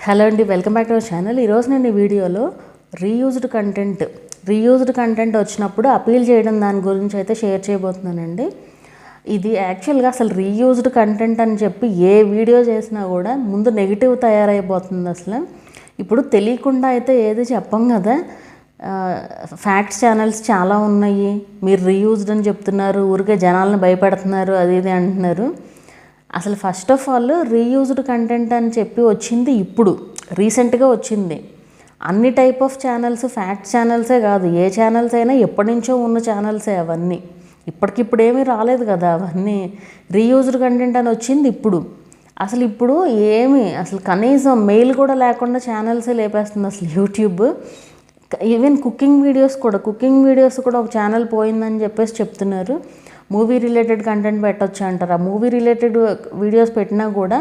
Hello అండి, welcome back to our channel. ఈరోజు నేను ఈ వీడియోలో రీయూజ్డ్ కంటెంట్ వచ్చినప్పుడు అపీల్ చేయడం దాని గురించి అయితే షేర్ చేయబోతున్నానండి. ఇది యాక్చువల్గా అసలు రీయూజ్డ్ కంటెంట్ అని చెప్పి ఏ వీడియో చేసినా కూడా ముందు నెగిటివ్ తయారైపోతుంది. అసలు ఇప్పుడు తెలియకుండా అయితే ఏది చెప్పం కదా. ఫ్యాక్ట్స్ ఛానల్స్ చాలా ఉన్నాయి, మీరు రీయూజ్డ్ అని చెప్తున్నారు, ఊరికే జనాలను భయపెడుతున్నారు, అది ఇది అంటున్నారు. అసలు first of all reused content అని చెప్పి వచ్చింది ఇప్పుడు రీసెంట్గా వచ్చింది. అన్ని టైప్ ఆఫ్ ఛానల్స్ ఫ్యాక్ట్ ఛానల్సే కాదు, ఏ ఛానల్స్ అయినా ఎప్పటి నుంచో ఉన్న ఛానల్సే అవన్నీ. ఇప్పటికిప్పుడు ఏమీ రాలేదు కదా, అవన్నీ రీయూజ్డ్ కంటెంట్ అని వచ్చింది ఇప్పుడు. అసలు ఇప్పుడు అసలు కనీసం మెయిల్ కూడా లేకుండా ఛానల్సే లేపేస్తుంది అసలు యూట్యూబ్. ఈవెన్ కుకింగ్ వీడియోస్ కూడా ఒక ఛానల్ పోయిందని చెప్పేసి చెప్తున్నారు. మూవీ రిలేటెడ్ కంటెంట్ పెట్టొచ్చు అంటారు. ఆ మూవీ రిలేటెడ్ వీడియోస్ పెట్టినా కూడా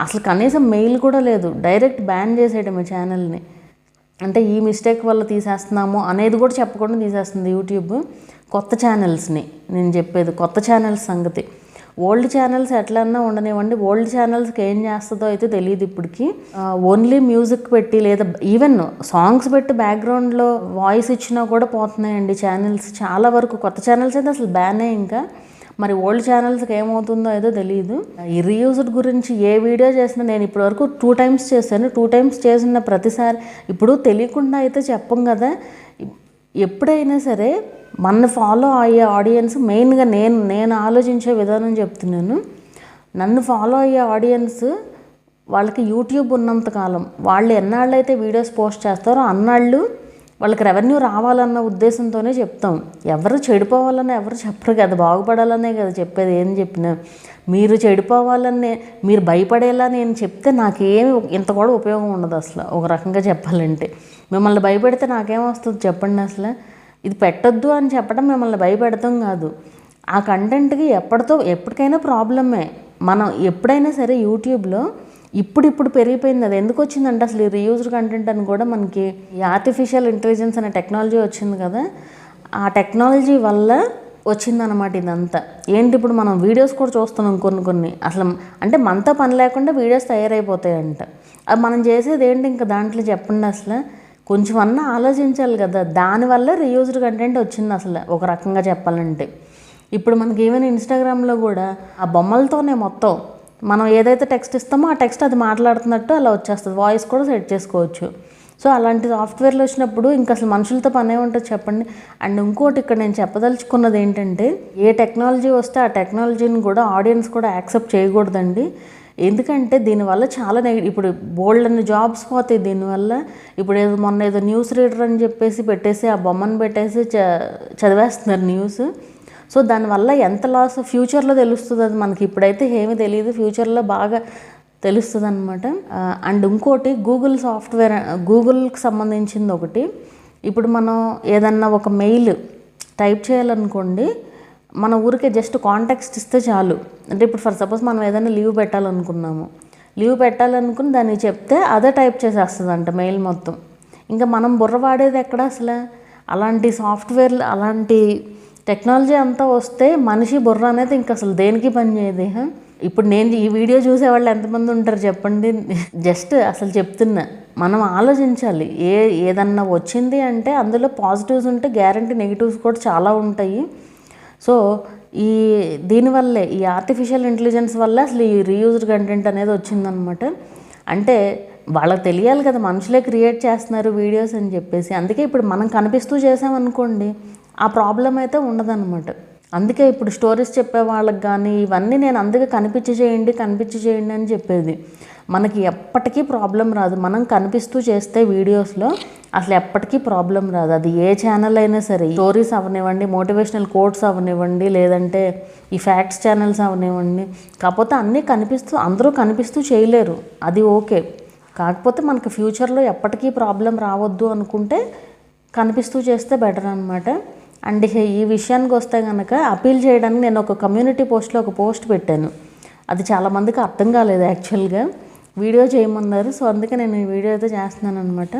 అసలు కనీసం మెయిల్ కూడా లేదు, డైరెక్ట్ బ్యాన్ చేసేయడమే ఛానల్ని. అంటే ఈ మిస్టేక్ వల్ల తీసేస్తున్నాము అనేది కూడా చెప్పకుండా తీసేస్తుంది యూట్యూబ్. కొత్త ఛానల్స్ని నేను చెప్పేది, కొత్త ఛానల్స్ సంగతి. ఓల్డ్ ఛానల్స్ ఎట్లన్నా ఉండనివ్వండి, ఓల్డ్ ఛానల్స్కి ఏం చేస్తుందో అయితే తెలియదు ఇప్పటికి. ఓన్లీ మ్యూజిక్ పెట్టి లేదా ఈవెన్ సాంగ్స్ పెట్టి బ్యాక్గ్రౌండ్లో వాయిస్ ఇచ్చినా కూడా పోతున్నాయండి ఛానల్స్ చాలా వరకు. కొత్త ఛానల్స్ అయితే అసలు బ్యానే. ఇంకా మరి ఓల్డ్ ఛానల్స్కి ఏమవుతుందో ఏదో తెలియదు. ఈ రీయూజ్డ్ గురించి ఏ వీడియో చేసినా నేను ఇప్పటివరకు 2 times చేశాను. 2 times చేసిన ప్రతిసారి ఇప్పుడు తెలియకుండా అయితే చెప్పం కదా. ఎప్పుడైనా సరే మన ఫాలో అయ్యే ఆడియన్స్ మెయిన్గా నేను ఆలోచించే విధానం చెప్తున్నాను. నన్ను ఫాలో అయ్యే ఆడియన్స్ వాళ్ళకి యూట్యూబ్ ఉన్నంతకాలం వాళ్ళు ఎన్నాళ్ళు అయితే వీడియోస్ పోస్ట్ చేస్తారో అన్నాళ్ళు వాళ్ళకి రెవెన్యూ రావాలన్న ఉద్దేశంతోనే చెప్తాం. ఎవరు చెడిపోవాలని ఎవరు చెప్పరు కదా, బాగుపడాలనే కదా చెప్పేది. ఏం చెప్పినా మీరు చెడిపోవాలనే, మీరు భయపడేలా నేను చెప్తే నాకేమి ఇంత కూడా ఉపయోగం ఉండదు అసలు. ఒక రకంగా చెప్పాలంటే మిమ్మల్ని భయపెడితే నాకేమొస్తుంది చెప్పండి. అసలు ఇది పెట్టొద్దు అని చెప్పడం మిమ్మల్ని భయపెడతాం కాదు. ఆ కంటెంట్కి ఎప్పటికైనా ప్రాబ్లమే. మనం ఎప్పుడైనా సరే యూట్యూబ్లో ఇప్పుడు పెరిగిపోయింది. అది ఎందుకు వచ్చిందంటే అసలు ఈ రీయూజ్డ్ కంటెంట్ అని కూడా మనకి ఈ ఆర్టిఫిషియల్ ఇంటెలిజెన్స్ అనే టెక్నాలజీ వచ్చింది కదా, ఆ టెక్నాలజీ వల్ల వచ్చిందనమాట ఇదంతా. ఏంటి ఇప్పుడు మనం వీడియోస్ కూడా చూస్తున్నాం కొన్ని అసలు అంటే మనతో పని లేకుండా వీడియోస్ తయారైపోతాయంట. అది మనం చేసేది ఏంటి ఇంకా దాంట్లో చెప్పండి. అసలు కొంచెం అన్నా ఆలోచించాలి కదా. దానివల్ల రీయూజ్డ్ కంటెంట్ వచ్చింది అసలు ఒక రకంగా చెప్పాలంటే. ఇప్పుడు మనకి ఈవెన్ ఇన్స్టాగ్రామ్లో కూడా ఆ బొమ్మలతోనే మొత్తం మనం ఏదైతే టెక్స్ట్ ఇస్తామో ఆ టెక్స్ట్ అది మాట్లాడుతున్నట్టు అలా వచ్చేస్తుంది. వాయిస్ కూడా సెట్ చేసుకోవచ్చు. సో అలాంటి సాఫ్ట్వేర్లు వచ్చినప్పుడు ఇంకా అసలు మనుషులతో పనే ఉంటుంది చెప్పండి. అండ్ ఇంకోటి ఇక్కడ నేను చెప్పదలుచుకున్నది ఏంటంటే, ఏ టెక్నాలజీ వస్తే ఆ టెక్నాలజీని కూడా ఆడియన్స్ కూడా యాక్సెప్ట్ చేయకూడదండి. ఎందుకంటే దీనివల్ల చాలా ఇప్పుడు బోల్డ్ జాబ్స్ పోతాయి దీనివల్ల. ఇప్పుడు మొన్న ఏదో న్యూస్ రీడర్ అని చెప్పేసి పెట్టేసి ఆ బొమ్మను పెట్టేసి చదివేస్తున్నారు న్యూస్. సో దానివల్ల ఎంత లాస్ ఫ్యూచర్లో తెలుస్తుంది, అది మనకి ఇప్పుడైతే ఏమీ తెలియదు, ఫ్యూచర్లో బాగా తెలుస్తుంది అనమాట. అండ్ ఇంకోటి గూగుల్కి సంబంధించింది ఒకటి. ఇప్పుడు మనం ఏదన్నా ఒక మెయిల్ టైప్ చేయాలనుకోండి, మన ఊరికే జస్ట్ కాంటాక్ట్స్ ఇస్తే చాలు. అంటే ఇప్పుడు ఫర్ సపోజ్ మనం ఏదైనా లీవ్ పెట్టాలనుకుని దాన్ని చెప్తే అదే టైప్ చేసేస్తుంది అంట మెయిల్ మొత్తం. ఇంకా మనం బుర్ర వాడేది ఎక్కడ అసలు? అలాంటి సాఫ్ట్వేర్లు అలాంటి టెక్నాలజీ అంతా వస్తే మనిషి బుర్ర అనేది ఇంకా అసలు దేనికి పని చేయదు. ఇప్పుడు నేను ఈ వీడియో చూసేవాళ్ళు ఎంతమంది ఉంటారు చెప్పండి. జస్ట్ అసలు చెప్తున్నా, మనం ఆలోచించాలి. ఏదన్నా వచ్చింది అంటే అందులో పాజిటివ్స్ ఉంటే గ్యారంటీ నెగిటివ్స్ కూడా చాలా ఉంటాయి. సో దీనివల్లే ఈ ఆర్టిఫిషియల్ ఇంటెలిజెన్స్ వల్ల అసలు ఈ రీయూజ్డ్ కంటెంట్ అనేది వచ్చిందనమాట. అంటే వాళ్ళకి తెలియాలి కదా మనుషులే క్రియేట్ చేస్తున్నారు వీడియోస్ అని చెప్పేసి. అందుకే ఇప్పుడు మనం కనిపిస్తూ చేసామనుకోండి ఆ ప్రాబ్లం అయితే ఉండదన్నమాట. అందుకే ఇప్పుడు స్టోరీస్ చెప్పే వాళ్ళకి కానీ ఇవన్నీ నేను అందుకే కనిపించి చేయండి అని చెప్పేది. మనకి ఎప్పటికీ ప్రాబ్లం రాదు. మనం కనిపిస్తూ చేస్తే వీడియోస్లో అసలు ఎప్పటికీ ప్రాబ్లం రాదు. అది ఏ ఛానల్ అయినా సరే, స్టోరీస్ అవనివ్వండి, మోటివేషనల్ కోట్స్ అవనివ్వండి, లేదంటే ఈ ఫ్యాక్ట్స్ ఛానల్స్ అవనివ్వండి. కాకపోతే అందరూ కనిపిస్తూ చేయలేరు, అది ఓకే. కాకపోతే మనకి ఫ్యూచర్లో ఎప్పటికీ ప్రాబ్లం రావద్దు అనుకుంటే కనిపిస్తూ చేస్తే బెటర్ అనమాట. అండ్ ఈ విషయానికి వస్తే కనుక అపీల్ చేయడానికి నేను ఒక కమ్యూనిటీ పోస్ట్లో ఒక పోస్ట్ పెట్టాను. అది చాలామందికి అర్థం కాలేదు యాక్చువల్గా. వీడియో చేయమన్నారు, సో అందుకే నేను ఈ వీడియో అయితే చేస్తున్నాను అనమాట.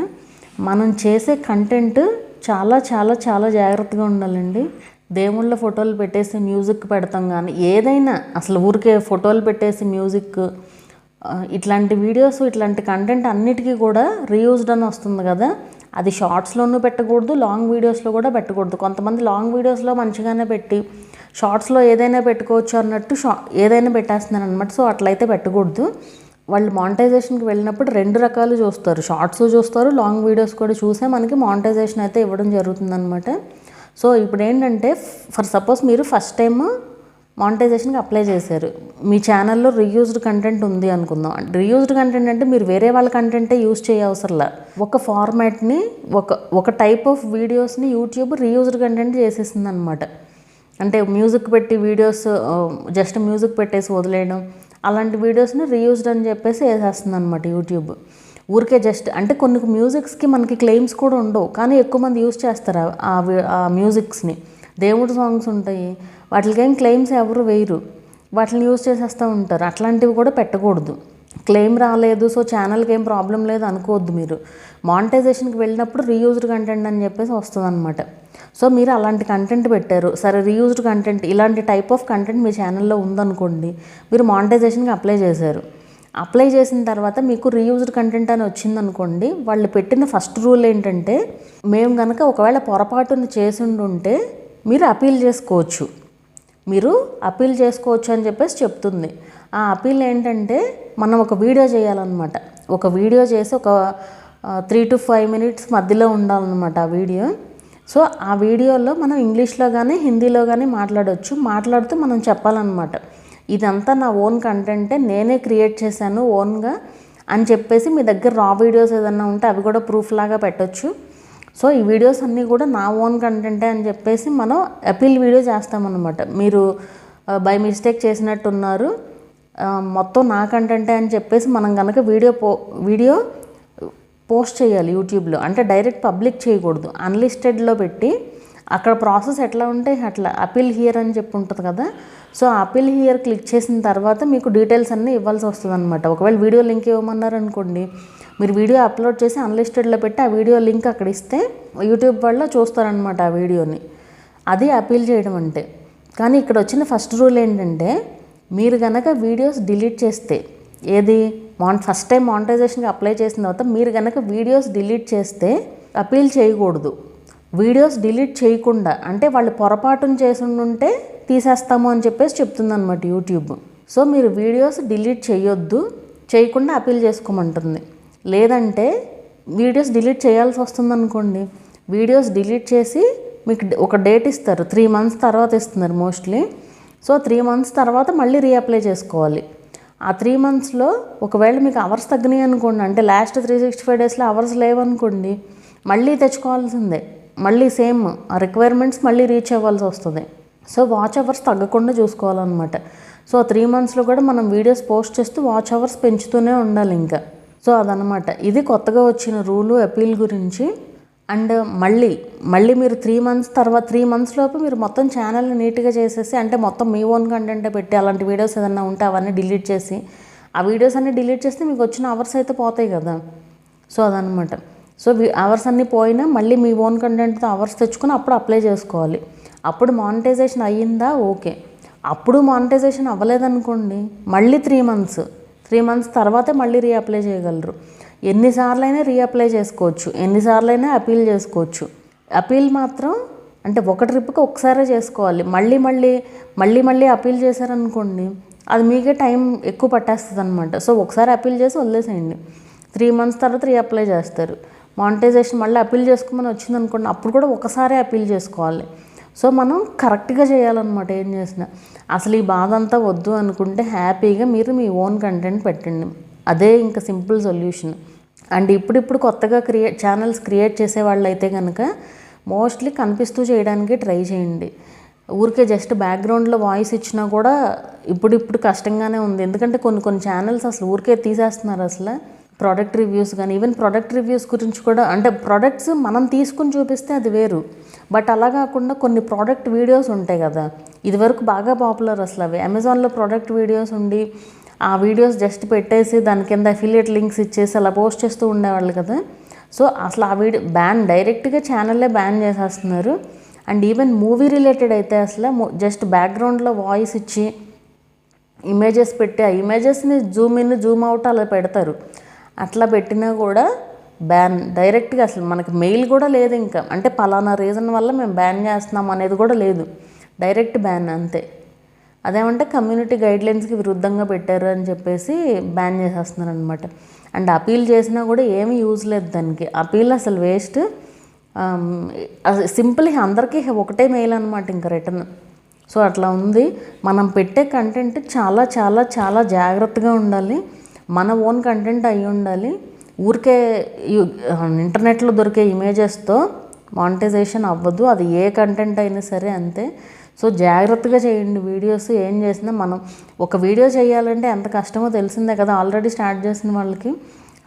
మనం చేసే కంటెంట్ చాలా చాలా చాలా జాగ్రత్తగా ఉండాలండి. దేవుళ్ళ ఫోటోలు పెట్టేసి మ్యూజిక్ పెడతాం కానీ ఏదైనా అసలు ఊరికే ఫోటోలు పెట్టేసి మ్యూజిక్ ఇట్లాంటి వీడియోస్ ఇట్లాంటి కంటెంట్ అన్నిటికీ కూడా రీయూజ్డ్ అని వస్తుంది కదా, అది షార్ట్స్లోనూ పెట్టకూడదు, లాంగ్ వీడియోస్లో కూడా పెట్టకూడదు. కొంతమంది లాంగ్ వీడియోస్లో మంచిగానే పెట్టి షార్ట్స్లో ఏదైనా పెట్టుకోవచ్చు అన్నట్టు ఏదైనా పెట్టేస్తున్నారు అనమాట. సో అట్లయితే పెట్టకూడదు. వాళ్ళు మానిటైజేషన్కి వెళ్ళినప్పుడు 2 రకాలు చూస్తారు, షార్ట్స్ చూస్తారు, లాంగ్ వీడియోస్ కూడా చూసే మనకి మానిటైజేషన్ అయితే ఇవ్వడం జరుగుతుందన్నమాట. సో ఇప్పుడు ఏంటంటే ఫర్ సపోజ్ మీరు ఫస్ట్ టైం మానిటైజేషన్కి అప్లై చేశారు, మీ ఛానల్లో రీయూజ్డ్ కంటెంట్ ఉంది అనుకుందాం. రీయూజ్డ్ కంటెంట్ అంటే మీరు వేరే వాళ్ళ కంటెంటే యూజ్ చేయవసరంలా, ఒక ఫార్మాట్ని ఒక టైప్ ఆఫ్ వీడియోస్ని యూట్యూబ్ రీయూజ్డ్ కంటెంట్ చేసేసింది అనమాట. అంటే మ్యూజిక్ పెట్టి వీడియోస్ జస్ట్ మ్యూజిక్ పెట్టేసి వదిలేయడం, అలాంటి వీడియోస్ని రీయూజ్డ్ అని చెప్పేసి వేసేస్తుంది అనమాట యూట్యూబ్. ఊరికే జస్ట్ అంటే కొన్ని మ్యూజిక్స్కి మనకి క్లెయిమ్స్ కూడా ఉండవు, కానీ ఎక్కువ మంది యూజ్ చేస్తారు ఆ మ్యూజిక్స్ని. దేవుడి సాంగ్స్ ఉంటాయి, వాటికి ఏం క్లెయిమ్స్ ఎవరు వేయరు, వాటిని యూజ్ చేసేస్తూ ఉంటారు. అట్లాంటివి కూడా పెట్టకూడదు. క్లెయిమ్ రాలేదు సో ఛానల్కి ఏం ప్రాబ్లం లేదు అనుకోవద్దు. మీరు మానిటైజేషన్కి వెళ్ళినప్పుడు రీయూజ్డ్ కంటెంట్ అని చెప్పేసి వస్తుంది అనమాట. సో మీరు అలాంటి కంటెంట్ పెట్టారు, సరే రీయూజ్డ్ కంటెంట్ ఇలాంటి టైప్ ఆఫ్ కంటెంట్ మీ ఛానల్లో ఉందనుకోండి, మీరు మానిటైజేషన్కి అప్లై చేశారు. అప్లై చేసిన తర్వాత మీకు రీయూజ్డ్ కంటెంట్ అని వచ్చిందనుకోండి, వాళ్ళు పెట్టిన ఫస్ట్ రూల్ ఏంటంటే, మేము కనుక ఒకవేళ పొరపాటును చేసి ఉంటే మీరు అపీల్ చేసుకోవచ్చు, మీరు అపీల్ చేసుకోవచ్చు అని చెప్పేసి చెప్తుంది. ఆ అపీల్ ఏంటంటే మనం ఒక వీడియో చేయాలన్నమాట. ఒక వీడియో చేసి ఒక 3 to 5 minutes మధ్యలో ఉండాలన్నమాట ఆ వీడియో. సో ఆ వీడియోలో మనం ఇంగ్లీష్లో కానీ హిందీలో కానీ మాట్లాడుతూ మనం చెప్పాలన్నమాట, ఇదంతా నా ఓన్ కంటెంటే, నేనే క్రియేట్ చేశాను ఓన్గా అని చెప్పేసి మీ దగ్గర రా వీడియోస్ ఏదన్నా ఉంటే అవి కూడా ప్రూఫ్ లాగా పెట్టచ్చు. సో ఈ వీడియోస్ అన్నీ కూడా నా ఓన్ కంటెంటే అని చెప్పేసి మనం అపీల్ వీడియో చేస్తామన్నమాట. మీరు బై మిస్టేక్ చేసినట్టున్నారు, మొత్తం నా కంటెంటే అని చెప్పేసి మనం కనుక వీడియో పోస్ట్ చేయాలి యూట్యూబ్లో. అంటే డైరెక్ట్ పబ్లిక్ చేయకూడదు, అన్లిస్టెడ్లో పెట్టి అక్కడ ప్రాసెస్ ఎట్లా ఉంటే అట్లా అపీల్ హియర్ అని చెప్పి ఉంటుంది కదా. సో అపీల్ హియర్ క్లిక్ చేసిన తర్వాత మీకు డీటెయిల్స్ అన్నీ ఇవ్వాల్సి వస్తుంది అనమాట. ఒకవేళ వీడియో లింక్ ఇవ్వమన్నారనుకోండి, మీరు వీడియో అప్లోడ్ చేసి అన్లిస్టెడ్లో పెట్టి ఆ వీడియో లింక్ అక్కడ ఇస్తే యూట్యూబ్ వాళ్ళు చూస్తారనమాట ఆ వీడియోని. అది అపీల్ చేయడం అంటే. కానీ ఇక్కడ వచ్చిన ఫస్ట్ రూల్ ఏంటంటే, మీరు కనుక వీడియోస్ డిలీట్ చేస్తే, ఏది ఫస్ట్ టైం మానిటైజేషన్కి అప్లై చేసిన తర్వాత మీరు కనుక వీడియోస్ డిలీట్ చేస్తే అపీల్ చేయకూడదు. వీడియోస్ డిలీట్ చేయకుండా, అంటే వాళ్ళు పొరపాటును చేసి ఉంటే తీసేస్తాము అని చెప్పేసి చెప్తుందన్నమాట యూట్యూబ్. సో మీరు వీడియోస్ డిలీట్ చేయకుండా అపీల్ చేసుకోమంటుంది. లేదంటే వీడియోస్ డిలీట్ చేయాల్సి వస్తుంది అనుకోండి, వీడియోస్ డిలీట్ చేసి మీకు ఒక డేట్ ఇస్తారు, 3 months తర్వాత ఇస్తున్నారు మోస్ట్లీ. సో 3 months తర్వాత మళ్ళీ రీఅప్లై చేసుకోవాలి. ఆ 3 monthsలో ఒకవేళ మీకు అవర్స్ తగ్గినాయి అనుకోండి, అంటే లాస్ట్ 365 daysలో అవర్స్ లేవనుకోండి, మళ్ళీ తెచ్చుకోవాల్సిందే, మళ్ళీ సేమ్ ఆ రిక్వైర్మెంట్స్ మళ్ళీ రీచ్ అవ్వాల్సి వస్తుంది. సో వాచ్ అవర్స్ తగ్గకుండా చూసుకోవాలన్నమాట. సో 3 monthsలో కూడా మనం వీడియోస్ పోస్ట్ చేస్తూ వాచ్ అవర్స్ పెంచుతూనే ఉండాలి ఇంకా. సో అదనమాట, ఇది కొత్తగా వచ్చిన రూలు అపీల్ గురించి. అండ్ మళ్ళీ మీరు 3 months తర్వాత 3 months లోపు మీరు మొత్తం ఛానల్ని నీట్గా చేసేసి, అంటే మొత్తం మీ ఓన్ కంటెంటే పెట్టి, అలాంటి వీడియోస్ ఏదన్నా ఉంటే అవన్నీ డిలీట్ చేసి, ఆ వీడియోస్ అన్నీ డిలీట్ చేస్తే మీకు వచ్చిన అవర్స్ అయితే పోతాయి కదా. సో అదనమాట. సో అవర్స్ అన్నీ పోయినా మళ్ళీ మీ ఓన్ కంటెంట్తో అవర్స్ తెచ్చుకొని అప్పుడు అప్లై చేసుకోవాలి. అప్పుడు మానిటైజేషన్ అయ్యిందా ఓకే. అప్పుడు మానిటైజేషన్ అవ్వలేదనుకోండి, మళ్ళీ 3 months తర్వాతే మళ్ళీ రీఅప్లై చేయగలరు. ఎన్నిసార్లైనా రీఅప్లై చేసుకోవచ్చు, ఎన్నిసార్లైనా అపీల్ చేసుకోవచ్చు. అపీల్ మాత్రం అంటే ఒక ట్రిప్కి ఒకసారే చేసుకోవాలి. మళ్ళీ అపీల్ చేశారనుకోండి, అది మీకే టైం ఎక్కువ పట్టేస్తుంది అనమాట. సో ఒకసారి అపీల్ చేసి వదిలేసేయండి, 3 months తర్వాత రీఅప్లై చేస్తారు. మానిటైజేషన్ మళ్ళీ అపీల్ చేసుకోమని వచ్చిందనుకోండి, అప్పుడు కూడా ఒకసారి అపీల్ చేసుకోవాలి. సో మనం కరెక్ట్గా చేయాలన్నమాట ఏం చేసినా. అసలు ఈ బాధ అంతా వద్దు అనుకుంటే హ్యాపీగా మీరు మీ ఓన్ కంటెంట్ పెట్టండి, అదే ఇంకా సింపుల్ సొల్యూషన్. అండ్ ఇప్పుడు కొత్తగా ఛానల్స్ క్రియేట్ చేసే వాళ్ళు అయితే కనుక మోస్ట్లీ కనిపిస్తూ చేయడానికి ట్రై చేయండి. ఊరికే జస్ట్ బ్యాక్గ్రౌండ్లో వాయిస్ ఇచ్చినా కూడా ఇప్పుడు కష్టంగానే ఉంది. ఎందుకంటే కొన్ని ఛానల్స్ అసలు ఊరికే తీసేస్తున్నారు. అసలు ప్రోడక్ట్ రివ్యూస్ కానీ, ఈవెన్ ప్రోడక్ట్ రివ్యూస్ గురించి కూడా, అంటే ప్రోడక్ట్స్ మనం తీసుకుని చూపిస్తే అది వేరు, బట్ అలా కాకుండా కొన్ని ప్రోడక్ట్ వీడియోస్ ఉంటాయి కదా, ఇదివరకు బాగా పాపులర్ అసలు అవి. అమెజాన్లో ప్రోడక్ట్ వీడియోస్ ఉండి ఆ వీడియోస్ జస్ట్ పెట్టేసి దాని కింద అఫిలియేట్ లింక్స్ ఇచ్చేసి అలా పోస్ట్ చేస్తూ ఉండేవాళ్ళు కదా. సో అసలు ఆ వీడియో డైరెక్ట్గా ఛానల్లే బ్యాన్ చేసేస్తున్నారు. అండ్ ఈవెన్ మూవీ రిలేటెడ్ అయితే అసలు జస్ట్ బ్యాక్గ్రౌండ్లో వాయిస్ ఇచ్చి ఇమేజెస్ పెట్టి ఆ ఇమేజెస్ని జూమ్ ఇన్ జూమ్ అవుట్ అలా పెడతారు. అట్లా పెట్టినా కూడా బ్యాన్ డైరెక్ట్గా, అసలు మనకి మెయిల్ కూడా లేదు ఇంకా, అంటే పలానా రీజన్ వల్ల మేము బ్యాన్ చేస్తున్నాం అనేది కూడా లేదు, డైరెక్ట్ బ్యాన్ అంతే. అదేమంటే కమ్యూనిటీ గైడ్లైన్స్కి విరుద్ధంగా పెట్టారు అని చెప్పేసి బ్యాన్ చేసేస్తున్నారు అనమాట. అండ్ అపీల్ చేసినా కూడా ఏమీ యూజ్ లేదు దానికి, అపీల్ అసలు వేస్ట్. సింపుల్ అందరికీ ఒకటే మెయిల్ అనమాట ఇంకా రిటర్న్. సో అట్లా ఉంది. మనం పెట్టే కంటెంట్ చాలా చాలా చాలా జాగ్రత్తగా ఉండాలి. మన ఓన్ కంటెంట్ అయి ఉండాలి. ఊరికే ఇంటర్నెట్లో దొరికే ఇమేజెస్తో మానిటైజేషన్ అవ్వదు, అది ఏ కంటెంట్ అయినా సరే అంతే. సో జాగ్రత్తగా చేయండి వీడియోస్. ఏం చేసినా మనం ఒక వీడియో చేయాలంటే ఎంత కష్టమో తెలిసిందే కదా ఆల్రెడీ స్టార్ట్ చేసిన వాళ్ళకి.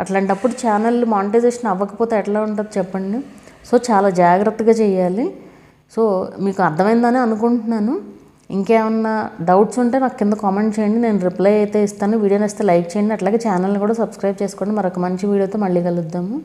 అట్లాంటప్పుడు ఛానల్ మానిటైజేషన్ అవ్వకపోతే ఎట్లా ఉంటుంది చెప్పండి. సో చాలా జాగ్రత్తగా చేయాలి. సో మీకు అర్థమైందని అనుకుంటున్నాను. ఇంకేమన్నా డౌట్స్ ఉంటే నాకు కింద కామెంట్ చేయండి, నేను రిప్లై అయితే ఇస్తాను. వీడియోని వస్తే లైక్ చేయండి, అట్లాగే ఛానల్ని కూడా సబ్స్క్రైబ్ చేసుకోండి. మరొక మంచి వీడియోతో మళ్ళీ కలుద్దాము.